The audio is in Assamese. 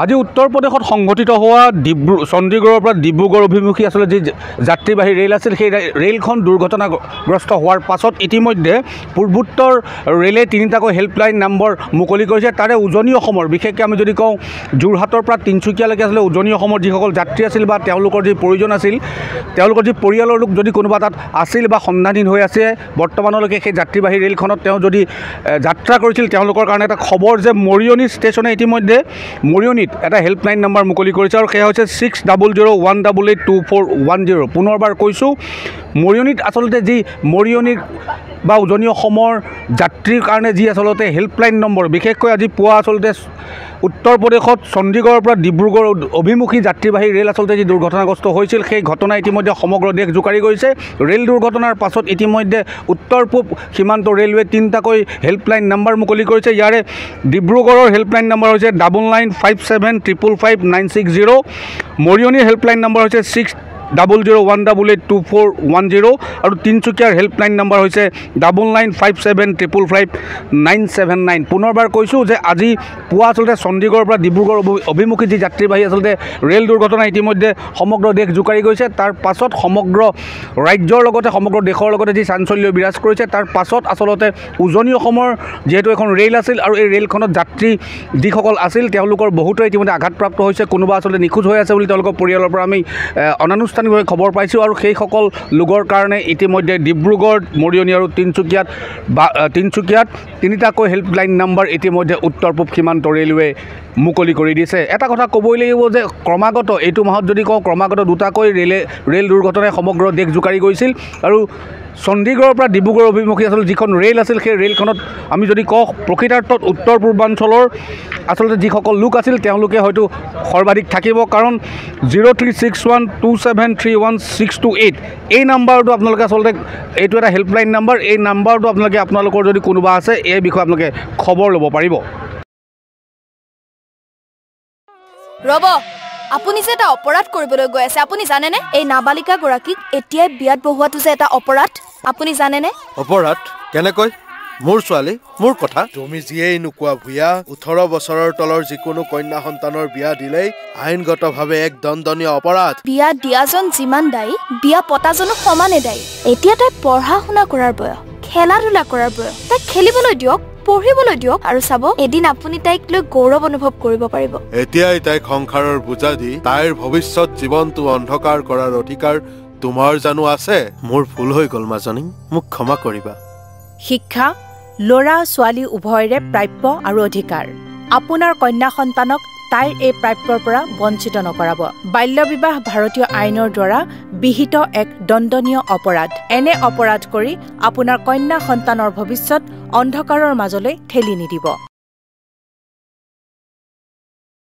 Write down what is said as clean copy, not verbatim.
আজি উত্তৰ প্ৰদেশত সংঘটিত হোৱা চণ্ডীগড়ৰ পৰা ডিব্ৰুগড় অভিমুখী আসলে যি যাত্ৰীবাহী ৰেল আছিল সেই ৰেলখন দুৰ্ঘটনাগ্ৰস্ত হোৱাৰ পাছত ইতিমধ্যে পূৰ্বোত্তৰ ৰেলে তিনিটাকৈ হেল্পলাইন নম্বৰ মুকলি কৰিছে। তাৰে উজনি অসমৰ বিশেষকৈ আমি যদি কওঁ যোৰহাটৰ পৰা তিনিচুকীয়ালৈকে আসলে উজনি অসমৰ যিসকল যাত্ৰী আছিল বা তেওঁলোকৰ যি প্ৰয়োজন আছিল, তেওঁলোকৰ যি পৰিয়ালৰ লোক যদি কোনোবা তাত আছিল বা সন্ধানহীন হৈ আছে বৰ্তমানলৈকে সেই যাত্ৰীবাহী ৰেলখনত তেওঁ যদি যাত্ৰা কৰিছিল, তেওঁলোকৰ কাৰণে এটা খবৰ যে মৰিয়নি ষ্টেচনে ইতিমধ্যে মৰিয়নিত এটা হেল্পলাইন নম্বৰ মুকলি কৰিছে আৰু সেয়া হৈছে 6001882410। পুনৰবাৰ কৈছোঁ, মৰিয়নিত আচলতে যি মৰিয়নিৰ বা উজনি অসমৰ যাত্ৰীৰ কাৰণে যি আচলতে হেল্পলাইন নম্বৰ, বিশেষকৈ আজি পুৱা আচলতে উত্তৰ প্ৰদেশত চণ্ডীগড়ৰ পৰা ডিব্ৰুগড় অভিমুখী যাত্ৰীবাহী ৰেল আচলতে যি দুৰ্ঘটনাগ্ৰস্ত হৈছিল সেই ঘটনা ইতিমধ্যে সমগ্ৰ দেশ জোকাৰি গৈছে। ৰেল দুৰ্ঘটনাৰ পাছত ইতিমধ্যে উত্তৰ পূব সীমান্ত ৰেলৱে তিনিটাকৈ হেল্পলাইন নম্বৰ মুকলি কৰিছে। ইয়াৰে ডিব্ৰুগড়ৰ হেল্পলাইন নম্বৰ হৈছে 9957555960, মৰিয়নিৰ হেল্পলাইন নম্বৰ হৈছে 6001882410 আৰু তিনিচুকীয়াৰ হেল্পলাইন নম্বৰ হৈছে 9957555979। পুনৰবাৰ কৈছোঁ যে আজি পুৱা আচলতে চণ্ডীগড়ৰ পৰা ডিব্ৰুগড় অভিমুখী যি যাত্ৰীবাহী আচলতে ৰেল দুৰ্ঘটনা ইতিমধ্যে সমগ্ৰ দেশ জোকাৰি গৈছে। তাৰ পাছত সমগ্ৰ ৰাজ্যৰ লগতে সমগ্ৰ দেশৰ লগতে যি চাঞ্চল্য বিৰাজ কৰিছে, তাৰ পাছত আচলতে উজনি অসমৰ যিহেতু এখন ৰেল আছিল আৰু এই ৰেলখনত যাত্ৰী যিসকল আছিল তেওঁলোকৰ বহুতো ইতিমধ্যে আঘাতপ্ৰাপ্ত হৈছে, কোনোবা আচলতে নিখোজ হৈ আছে বুলি তেওঁলোকৰ পৰিয়ালৰ পৰা আমি অনানুষ্ঠানিকভাৱে খবৰ পাইছোঁ। আৰু সেইসকল লোকৰ কাৰণে ইতিমধ্যে ডিব্ৰুগড়, মৰিয়নি আৰু তিনিচুকীয়াত তিনিটাকৈ হেল্পলাইন নম্বৰ ইতিমধ্যে উত্তৰ পূব সীমান্ত ৰেলৱে মুকলি কৰি দিছে। এটা কথা ক'বই লাগিব যে ক্ৰমাগত এইটো মাহত যদি কওঁ ক্ৰমাগত দুটাকৈ ৰেল দুৰ্ঘটনাই সমগ্ৰ দেশ জোকাৰি গৈছিল আৰু চণ্ডীগড়ৰ পৰা ডিব্ৰুগড় অভিমুখী আচলতে যিখন ৰেল আছিল সেই ৰেলখনত আমি যদি কওঁ প্ৰকৃতাৰ্থত উত্তৰ পূৰ্বাঞ্চলৰ আচলতে যিসকল লোক আছিল তেওঁলোকে হয়তো সৰ্বাধিক থাকিব, কাৰণ 0361273168 এই নাম্বাৰটো আপোনালোকে আচলতে এইটো এটা হেল্পলাইন নম্বৰ। এই নাম্বাৰটো আপোনালোকৰ যদি কোনোবা আছে এই বিষয়ে আপোনালোকে খবৰ ল'ব পাৰিব। ৰ'ব, আপুনি যে এটা অপৰাধ কৰিবলৈ গৈ আছে, আপুনি জানেনে এই নাবালিকা গৰাকীক এতিয়াই বিয়াত বহুৱাটো যে এটা অপৰাধ, আপুনি জানেনে? অপৰাধ কেনেকৈ? মোৰ ছোৱালী, মোৰ কথা। তুমি যিয়েই নোকোৱা ভূঞা, 18 বছৰৰ তলৰ যিকোনো কন্যা সন্তানৰ বিয়া দিলেই আইনগতভাৱে এক দণ্ডনীয় অপৰাধ। বিয়া দিয়াজন যিমান দায়ী, বিয়া পতাজনো সমানে দায়ী। এতিয়া তাই পঢ়া শুনা কৰাৰ বয়স, খেলা ধূলা কৰাৰ বয়স, তাইক খেলিবলৈ দিয়ক, পঢ়িবলৈ দিয়ক আৰু চাব এদিন আপুনি তাইক লৈ গৌৰৱ অনুভৱ কৰিব পাৰিব। এতিয়াই তাইক সংসাৰৰ বোজা দি তাইৰ ভৱিষ্যত জীৱনটো অন্ধকাৰ কৰাৰ অধিকাৰ তোমাৰ জানো আছে? মোৰ ভুল হৈ গ'ল মাজনী, মোক ক্ষমা কৰিবা। শিক্ষা ল'ৰা ছোৱালী উভয়ৰে প্ৰাপ্য আৰু অধিকাৰ। আপোনাৰ কন্যা সন্তানক তাইৰ এই প্ৰাপ্যৰ পৰা বঞ্চিত নকৰাব। বাল্য বিবাহ ভাৰতীয় আইনৰ দ্বাৰা বিহিত এক দণ্ডনীয় অপৰাধ। এনে অপৰাধ কৰি আপোনাৰ কন্যা সন্তানৰ ভৱিষ্যত অন্ধকাৰৰ মাজলৈ ঠেলি নিদিব।